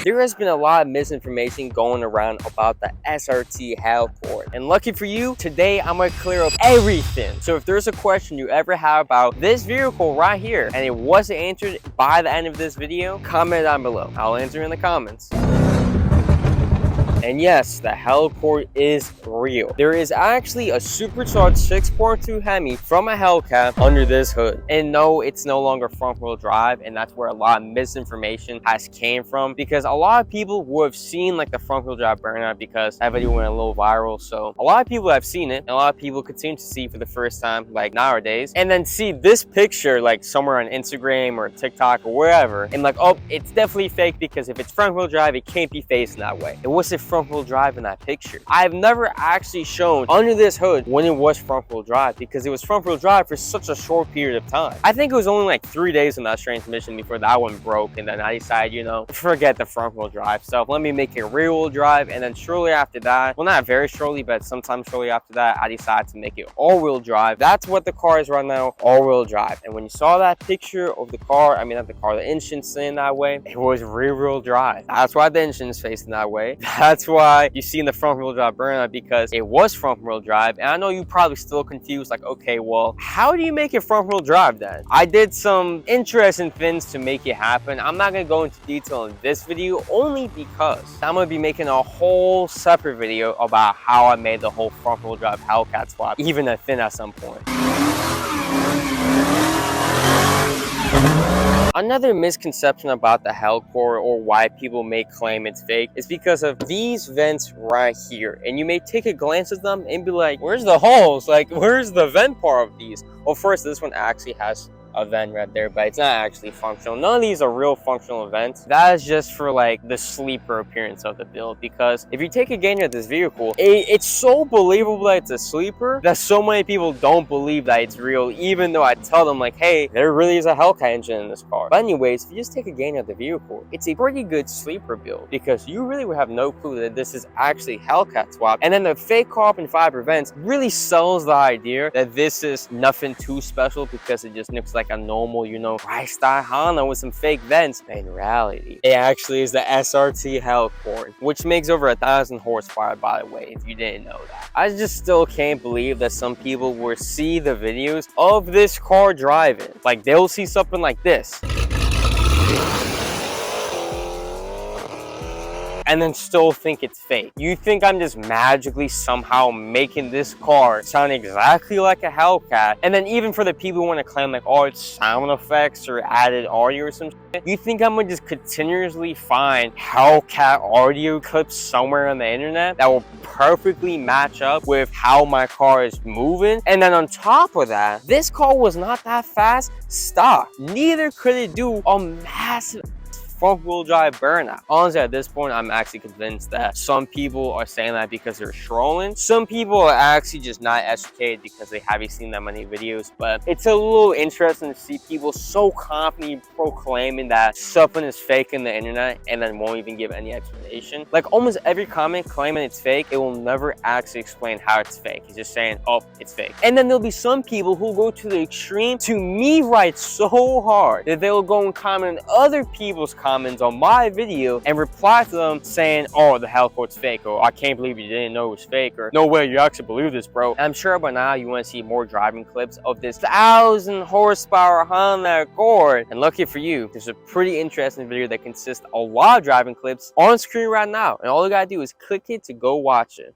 there has been a lot of misinformation going around about the SRT Hellcord. And lucky for you, today I'm gonna clear up everything. So if there's a question you ever have about this vehicle right here and it wasn't answered by the end of this video, comment down below. I'll answer in the comments. And yes, the Hellcord is real. There is actually a supercharged 6.2 Hemi from a Hellcat under this hood. And no, it's no longer front wheel drive, and that's where a lot of misinformation has came from, because a lot of people would have seen like the front wheel drive burnout because that video went a little viral. So a lot of people have seen it, and a lot of people continue to see for the first time like nowadays, and then see this picture like somewhere on Instagram or TikTok or wherever, and like, oh, it's definitely fake because if it's front wheel drive, it can't be facing that way. It wasn't front wheel drive in that picture. I've never actually shown under this hood when it was front wheel drive, because it was front wheel drive for such a short period of time. I think it was only like 3 days in that transmission before that one broke, and then I decided, you know, forget the front wheel drive stuff, let me make it rear wheel drive. And then shortly after that, well, not very shortly, but sometime shortly after that, I decided to make it all wheel drive. That's what the car is right now, all wheel drive. And when you saw that picture of the car, I mean not the car, the engine sitting that way, it was rear wheel drive. That's why the engine is facing that way. That's why you see in the front wheel drive burnout, because it was front wheel drive. And I know you probably still confused, like, okay, well, how do you make it front wheel drive then? I did some interesting things to make it happen. I'm not gonna go into detail in this video, only because I'm gonna be making a whole separate video about how I made the whole front wheel drive Hellcat swap even a thing at some point. Another misconception about the Hellcord, or why people may claim it's fake, is because of these vents right here. And you may take a glance at them and be like, where's the holes? Like, where's the vent part of these? Well, first, this one actually has a vent right there, but it's not actually functional. None of these are real functional vents. That is just for like the sleeper appearance of the build, because if you take a gander at this vehicle, it's so believable that it's a sleeper that so many people don't believe that it's real, even though I tell them like, hey, there really is a Hellcat engine in this car. But anyways, if you just take a gander at the vehicle, it's a pretty good sleeper build, because you really would have no clue that this is actually Hellcat swap. And then the fake carbon fiber vents really sells the idea that this is nothing too special because it just looks like a normal, you know, Ride-style Honda with some fake vents. In reality, it actually is the SRT Hellcord, which makes over 1,000 horsepower, by the way, if you didn't know that. I just still can't believe that some people will see the videos of this car driving. Like, they'll see something like this and then still think it's fake. You think I'm just magically somehow making this car sound exactly like a Hellcat? And then even for the people who want to claim like, oh, it's sound effects or added audio or some shit, you think I'm gonna just continuously find Hellcat audio clips somewhere on the internet that will perfectly match up with how my car is moving? And then on top of that, this car was not that fast stock. Neither could it do a massive front wheel drive burnout. Honestly, at this point, I'm actually convinced that some people are saying that because they're trolling. Some people are actually just not educated because they haven't seen that many videos. But it's a little interesting to see people so confidently proclaiming that something is fake in the internet and then won't even give any explanation. Like, almost every comment claiming it's fake, it will never actually explain how it's fake. It's just saying, oh, it's fake. And then there'll be some people who go to the extreme to me right so hard that they'll go and comment on other people's comments on my video and reply to them saying, oh, the Hellcord's fake, or I can't believe you didn't know it was fake, or no way you actually believe this, bro. And I'm sure by now you want to see more driving clips of this 1,000 horsepower Honda Accord. And lucky for you, there's a pretty interesting video that consists of a lot of driving clips on screen right now, and all you gotta do is click it to go watch it.